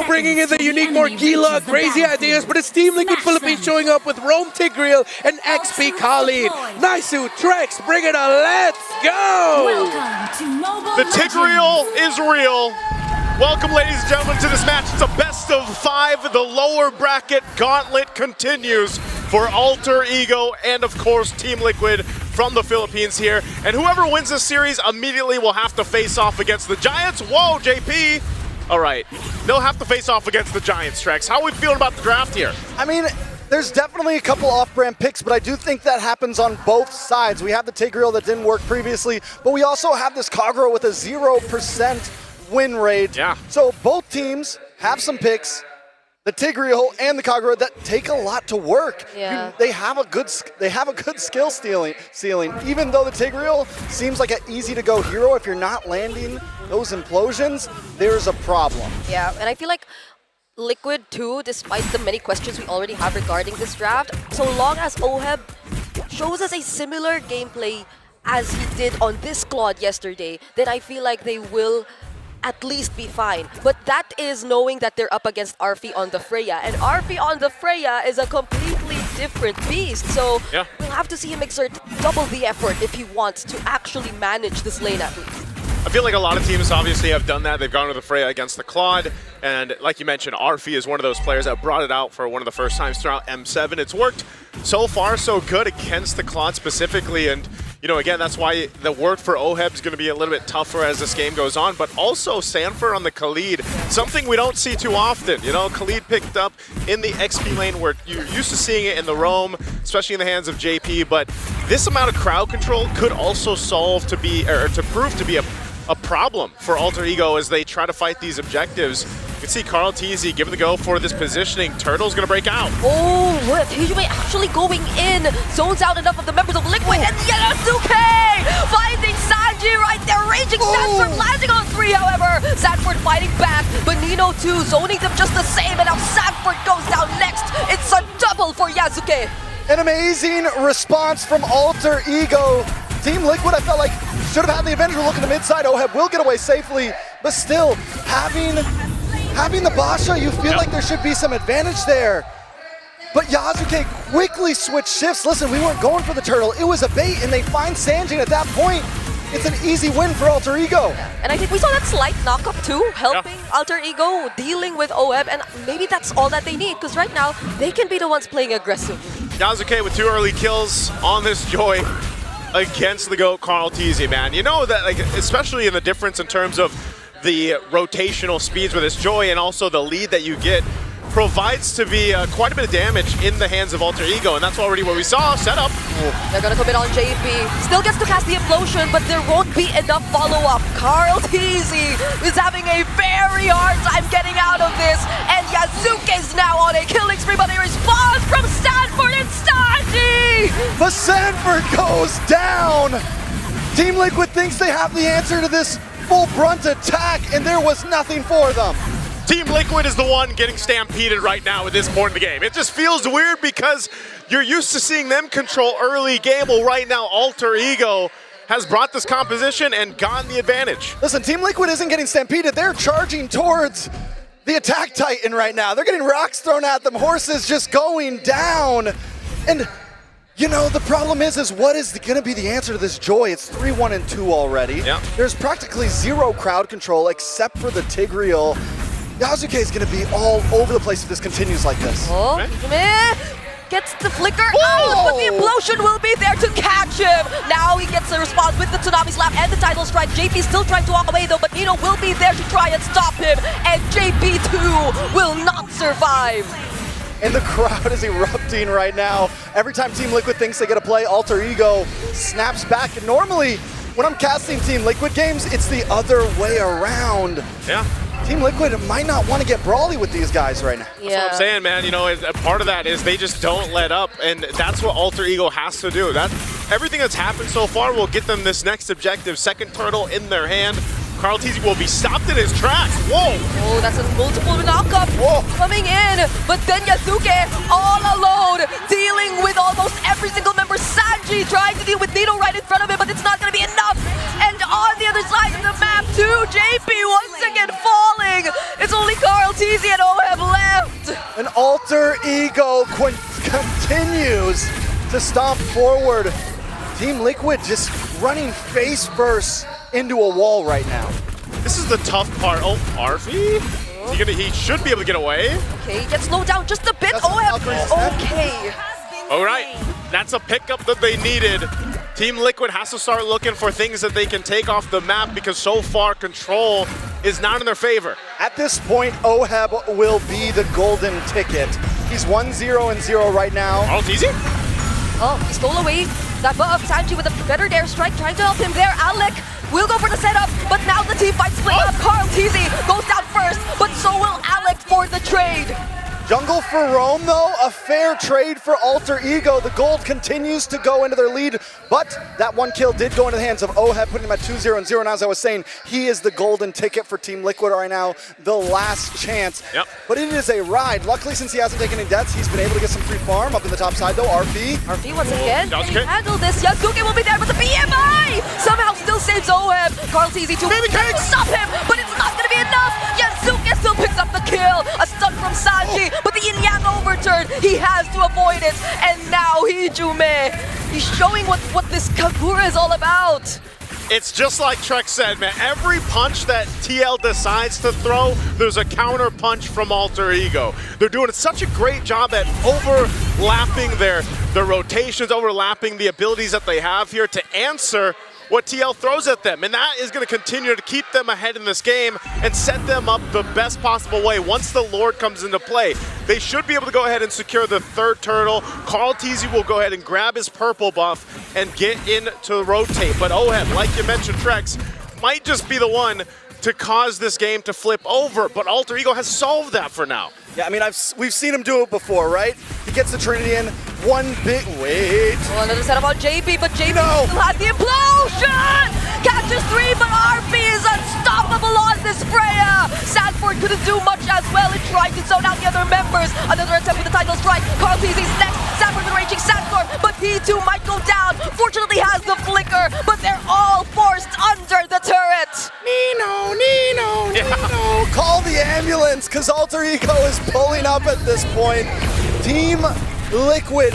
bringing in the unique Morgilla, crazy ideas, but it's Team Liquid Philippines showing up with Rome Tigreal and XP Khalid. Naisu, Trex, bring it on, let's go! The Tigreal is real. Welcome, ladies and gentlemen, to this match. It's a best of 5. The lower bracket gauntlet continues for Alter Ego and, of course, Team Liquid from the Philippines here. And whoever wins this series immediately will have to face off against the Giants. Whoa, JP! All right, they'll have to face off against the Giants, Trex. How are we feeling about the draft here? I mean, there's definitely a couple off-brand picks, but I do think that happens on both sides. We have the Tigreal that didn't work previously, but we also have this Kagura with a 0% win rate. Yeah. So both teams have some picks, the Tigreal and the Kagura, that take a lot to work. Yeah. They have a good skill ceiling. Even though the Tigreal seems like an easy-to-go hero, if you're not landing those implosions, there's a problem. Yeah, and I feel like Liquid too, despite the many questions we already have regarding this draft, so long as Oheb shows us a similar gameplay as he did on this Claude yesterday, then I feel like they will at least be fine. But that is knowing that they're up against Arfi on the Freya, and Arfi on the Freya is a completely different beast, so yeah, we'll have to see him exert double the effort if he wants to actually manage this lane at least. I feel like a lot of teams obviously have done that. They've gone to the Freya against the Claude, and like you mentioned, Arfi is one of those players that brought it out for one of the first times throughout M7. It's worked so far so good against the Claude specifically, and you know, again, that's why the work for Oheb is going to be a little bit tougher as this game goes on, but also Sanford on the Khalid, something we don't see too often. You know, Khalid picked up in the XP lane where you're used to seeing it in the Roam, especially in the hands of JP, but this amount of crowd control could also prove to be a problem for Alter Ego as they try to fight these objectives. You can see Carl TZ giving the go for this positioning. Turtle's gonna break out. Oh, what? Hijime actually going in. Zones out enough of the members of Liquid, and Yasuke finding Sanji right there, raging Sanford landing on 3, however. Sanford fighting back, but Nino too, zoning them just the same, and now Sanford goes down next. It's a double for Yasuke. An amazing response from Alter Ego. Team Liquid, I felt like, should have had the advantage. We're looking to mid-side. Oheb will get away safely, but still, having the Basha, you feel like there should be some advantage there. But Yasuke quickly switched shifts. Listen, we weren't going for the turtle. It was a bait, and they find Sanjin at that point. It's an easy win for Alter Ego. And I think we saw that slight knock-up too, helping Alter Ego dealing with Oheb, and maybe that's all that they need, because right now, they can be the ones playing aggressive. Yasuke with 2 early kills on this Joy against the GOAT Carl TZ, man. You know that, like, especially in the difference in terms of the rotational speeds with this Joy and also the lead that you get provides to be quite a bit of damage in the hands of Alter Ego, and that's already what we saw. Set up. They're gonna commit on JP. Still gets to cast the implosion, but there won't be enough follow-up. Carl TZ is having a very hard time getting out of this, and Yasuke's now on a killing spree, but a response from Sanford and Sanji! But Sanford goes down! Team Liquid thinks they have the answer to this full brunt attack, and there was nothing for them. Team Liquid is the one getting stampeded right now at this point in the game. It just feels weird because you're used to seeing them control early game. Well, right now, Alter Ego has brought this composition and gotten the advantage. Listen, Team Liquid isn't getting stampeded. They're charging towards the attack titan right now. They're getting rocks thrown at them, horses just going down. And, you know, the problem is what is going to be the answer to this Joy? It's 3-1 and 2 already. Yeah. There's practically 0 crowd control except for the Tigreal. Yasuke is going to be all over the place if this continues like this. Oh, gets the flicker out, but the implosion will be there to catch him. Now he gets a response with the Tsunami Slap and the Tidal Strike. JP still trying to walk away though, but Nino will be there to try and stop him, and JP too will not survive. And the crowd is erupting right now. Every time Team Liquid thinks they get a play, Alter Ego snaps back. And normally, when I'm casting Team Liquid games, it's the other way around. Yeah. Team Liquid might not want to get brawly with these guys right now. That's what I'm saying, man. You know, a part of that is they just don't let up, and that's what Alter Ego has to do. Everything that's happened so far will get them this next objective. Second turtle in their hand. Carl TZ will be stopped in his tracks. Whoa! Oh, that's a multiple knockup coming in, but then Yasuke all alone, dealing with almost every single member. Sanji trying to deal with Nino right in front of him, but it's not going to be enough. And on the other other side of the map too. JP once again falling. It's only Karltzy and OHEB left. An alter ego continues to stomp forward. Team Liquid just running face first into a wall right now. This is the tough part. Oh, Arfi? He should be able to get away. Okay, get slowed down just a bit. That's OHEB. Okay. All right, that's a pickup that they needed. Team Liquid has to start looking for things that they can take off the map because so far control is not in their favor. At this point, OHEB will be the golden ticket. He's 1-0-0 right now. Karltzy? Oh, he stole away that buff. Sanji with a better dare strike, trying to help him there. Alec will go for the setup, but now the team fight split up. Karltzy goes down first, but so will Alec for the trade. Jungle for Rome, though, a fair trade for Alter Ego. The gold continues to go into their lead, but that one kill did go into the hands of OHEB, putting him at 2-0-0. And as I was saying, he is the golden ticket for Team Liquid right now, the last chance. Yep. But it is a ride. Luckily, since he hasn't taken any deaths, he's been able to get some free farm up in the top side, though. RP once again, Yasuke. can he handle this? Yasuke will be there, but the BMI somehow still saves OHEB. Karltzy to stop him, but it's not going to be enough. Yasuke still picks up the kill. A stun from Sanji, but the Yin Yang overturn, he has to avoid it. And now Hijume, he's showing what this Kagura is all about. It's just like Trek said, man. Every punch that TL decides to throw, there's a counter punch from Alter Ego. They're doing such a great job at overlapping their rotations, overlapping the abilities that they have here to answer what TL throws at them. And that is going to continue to keep them ahead in this game and set them up the best possible way. Once the Lord comes into play, they should be able to go ahead and secure the third turtle. Karltzy will go ahead and grab his purple buff and get in to rotate. But OHEB, like you mentioned, Trex, might just be the one to cause this game to flip over. But Alter Ego has solved that for now. Yeah, I mean, we've seen him do it before, right? He gets the Trinity in, one big, wait. Oh, another set about JP, but JP still had the implosion! Catches 3, but RP is unstoppable on this Freya! Sanford couldn't do much as well. He tried to zone out the other members. Another attempt with the title strike. Karltzy's next. Sanford with Raging Sandstorm, but he too might go down. Fortunately has the flicker, but they're all forced under the turret. Nino, call the ambulance, because Alter Ego is pulling up at this point. Team Liquid,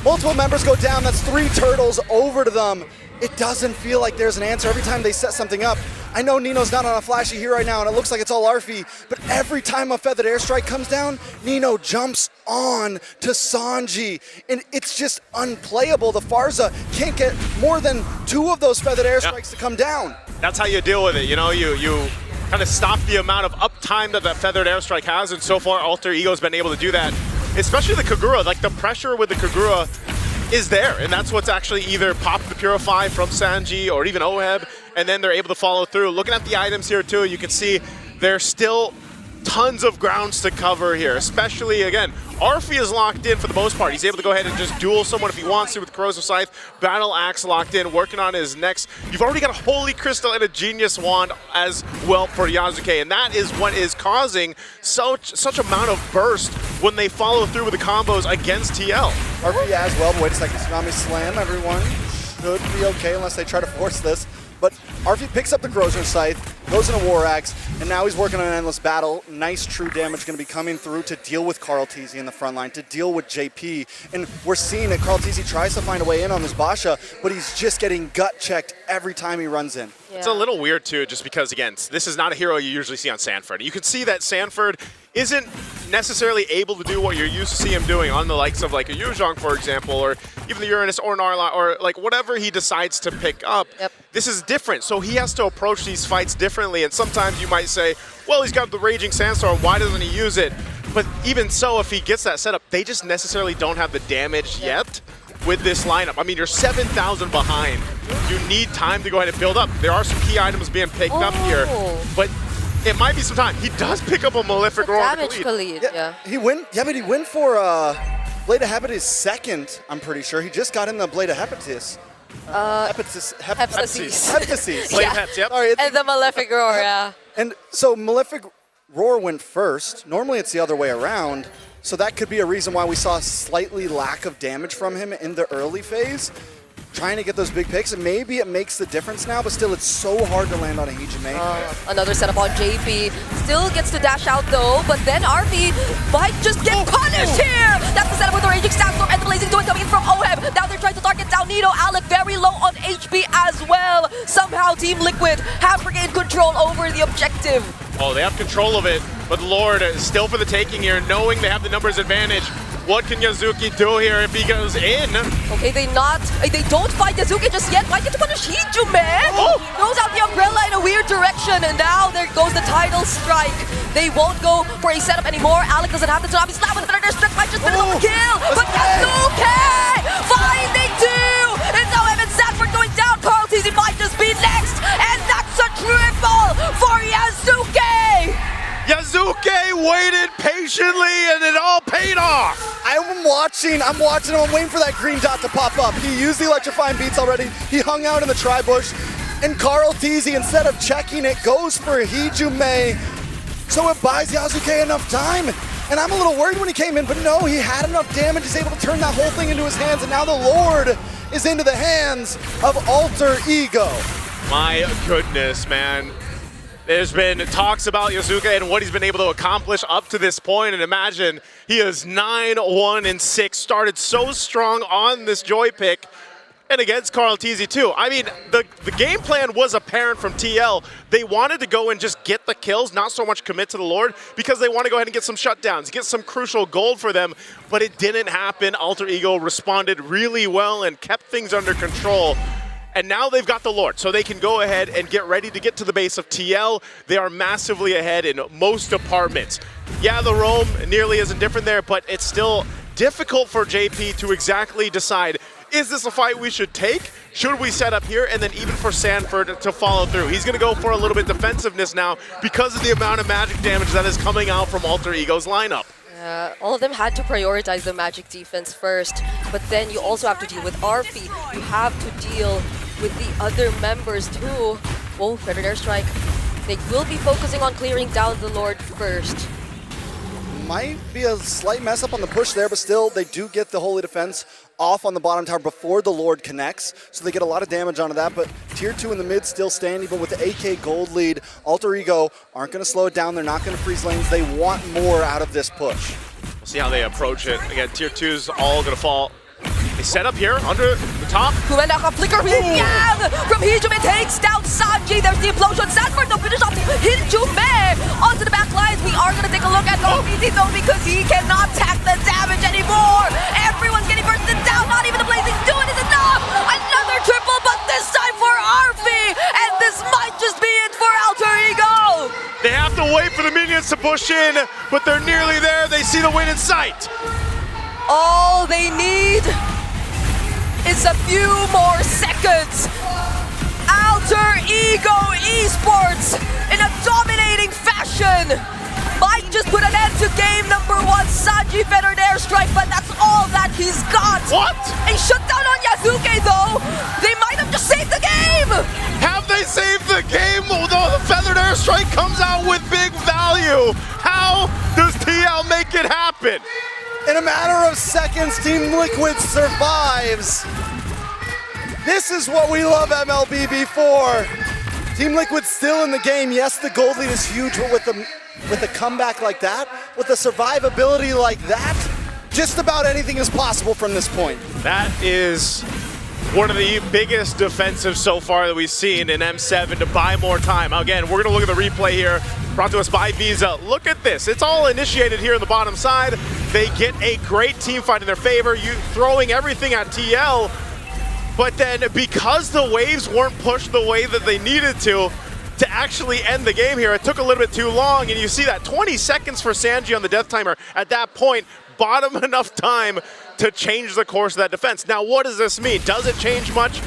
multiple members go down. That's 3 turtles over to them. It doesn't feel like there's an answer every time they set something up. I know Nino's not on a flashy here right now, and it looks like it's all Arfi, but every time a feathered airstrike comes down, Nino jumps on to Sanji, and it's just unplayable. The Pharsa can't get more than 2 of those feathered airstrikes to come down. That's how you deal with it. You know, you kind of stop the amount of uptime that feathered airstrike has, and so far Alter Ego's been able to do that. Especially the Kagura, like the pressure with the Kagura is there, and that's what's actually either popped the Purify from Sanji or even OHEB, and then they're able to follow through. Looking at the items here too, you can see there's still tons of grounds to cover here, especially, again, Arfi is locked in for the most part. He's able to go ahead and just duel someone if he wants to with Corrosive Scythe. Battle Axe locked in, working on his next. You've already got a Holy Crystal and a Genius Wand as well for Yasuke, and that is what is causing such amount of burst when they follow through with the combos against TL. Arfi as well, but wait a second, Tsunami Slam, everyone should be okay unless they try to force this. But Arfi picks up the Corrosive Scythe, goes into War Axe, and now he's working on an Endless Battle. Nice true damage going to be coming through to deal with Karltzy in the front line, to deal with JP. And we're seeing that Karltzy tries to find a way in on this Basha, but he's just getting gut checked every time he runs in. Yeah. It's a little weird too, just because, again, this is not a hero you usually see on Sanford. You can see that Sanford isn't necessarily able to do what you're used to see him doing on the likes of like a Yuzhong, for example, or even the Uranus or Narla, or like whatever he decides to pick up. Yep. This is different, so he has to approach these fights differently, and sometimes you might say, well, he's got the Raging Sandstorm, why doesn't he use it? But even so, if he gets that setup, they just necessarily don't have the damage yet with this lineup. I mean, you're 7,000 behind. You need time to go ahead and build up. There are some key items being picked up here, but it might be some time. He does pick up a Malefic Roar. Damage Khalid, yeah. He win. Yeah, but he win for Blade of Hepatis second, I'm pretty sure. He just got in the Blade of Hepatis. Hephaestus. Hephaestus. Blade Yeah. Heps, yep. Sorry, And the Malefic Roar, yeah. And so Malefic Roar went first. Normally it's the other way around. So that could be a reason why we saw slightly lack of damage from him in the early phase. trying to get those big picks, and maybe it makes the difference now, but still it's so hard to land on a Hijime. Another setup on JP. Still gets to dash out though, but then RV might just get punished here! That's the setup with the Raging Sandstorm and the Blazing Duin coming in from OHEB. Now they're trying to target down Nito. Alec very low on HP as well. Somehow Team Liquid have regained control over the objective. Oh, they have control of it, but Lord is still for the taking here, knowing they have the numbers advantage. What can Yazuki do here if he goes in? Okay, they don't fight Yazuki just yet. Might get to punish Hijime. Throws out the umbrella in a weird direction, and now there goes the title strike. They won't go for a setup anymore. Alec doesn't have the Tsunami Slap with their strike. Might just finish off the kill. But Yazuki finding two. It's now Evan Sanford going down. Carl TZ might just be next, and that's a triple for Yazuki. Yazuki waited patiently and it all paid off. I'm watching him, I'm waiting for that green dot to pop up. He used the electrifying beats already. He hung out in the tri-bush, and Carl Teasy, instead of checking it, goes for Hijime. So it buys Yazuki enough time. And I'm a little worried when he came in, but no, he had enough damage. He's able to turn that whole thing into his hands, and now the Lord is into the hands of Alter Ego. My goodness, man. There's been talks about Yazuki and what he's been able to accomplish up to this point, and imagine he is 9-1-6, started so strong on this Joy pick, and against Carl Teasy too. I mean, the game plan was apparent from TL. They wanted to go and just get the kills, not so much commit to the Lord, because they want to go ahead and get some shutdowns, get some crucial gold for them, but it didn't happen. Alter Ego responded really well and kept things under control. And now they've got the Lord, so they can go ahead and get ready to get to the base of TL. They are massively ahead in most departments. Yeah, the roam nearly isn't different there, but it's still difficult for JP to exactly decide, is this a fight we should take? Should we set up here? And then even for Sanford to follow through. He's going to go for a little bit defensiveness now because of the amount of magic damage that is coming out from Alter Ego's lineup. All of them had to prioritize the magic defense first, but then you also have to deal with Arfi. You have to deal with the other members too. Whoa, Feathered Airstrike. They will be focusing on clearing down the Lord first. Might be a slight mess up on the push there, but still they do get the Holy Defense off on the bottom tower before the Lord connects, so they get a lot of damage onto that, but Tier 2 in the mid still standing, but with the AK gold lead, Alter Ego aren't going to slow it down, they're not going to freeze lanes, they want more out of this push. We'll see how they approach it. Again, Tier 2's all going to fall. They set up here under the top. Kumenaka flicker from Hijime takes down Sanji. There's the implosion. Sanford to finish off Hijime onto the back lines. We are going to take a look at OPT though because he cannot tack the damage anymore. Everyone's getting bursted down. Not even the Blazing Duin is enough. Another triple, but this time for Arfi. And this might just be it for Alter Ego. They have to wait for the minions to push in, but they're nearly there. They see the win in sight. All they need is a few more seconds. Alter Ego Esports in a dominating fashion might just put an end to game number 1. Sanji Feathered Airstrike, but that's all that he's got. What? A shutdown on Yazuki though. They might have just saved the game. Have they saved the game? Although the Feathered Airstrike comes out with big value. How does TL make it happen? In a matter of seconds, Team Liquid survives. This is what we love MLBB for. Team Liquid still in the game. Yes, the gold lead is huge, but with a comeback like that, with a survivability like that, just about anything is possible from this point. That is one of the biggest defensives so far that we've seen in M7 to buy more time. Again, we're going to look at the replay here, brought to us by Visa. Look at this. It's all initiated here on the bottom side. They get a great team fight in their favor, throwing everything at TL, but then because the waves weren't pushed the way that they needed to actually end the game here, it took a little bit too long, and you see that 20 seconds for Sanji on the death timer at that point bought him enough time to change the course of that defense. Now, what does this mean? Does it change much?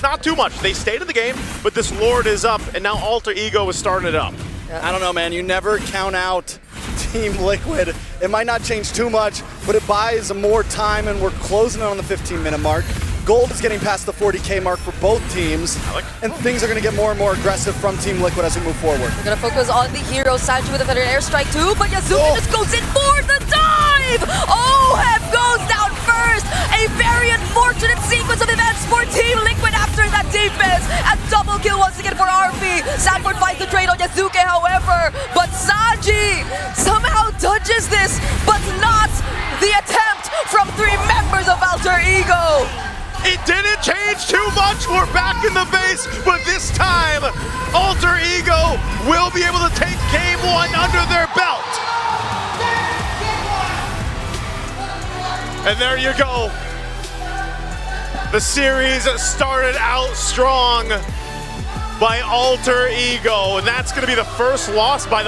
Not too much. They stayed in the game, but this Lord is up, and now Alter Ego is starting it up. I don't know, man. You never count out Team Liquid. It might not change too much, but it buys more time, and we're closing in on the 15-minute mark. Gold is getting past the 40K mark for both teams, and things are going to get more and more aggressive from Team Liquid as we move forward. We're going to focus on the hero, Sanji with a Feathered Airstrike too, but Yazuki just goes in for the dive! OHEB goes down first! A very unfortunate sequence of events for Team Sanford finds the trade on Yasuke, however, but Sanji somehow dodges this, but not the attempt from 3 members of Alter Ego. It didn't change too much. We're back in the base, but this time, Alter Ego will be able to take game 1 under their belt. And there you go. The series started out strong by Alter Ego, and that's going to be the first loss, by the way.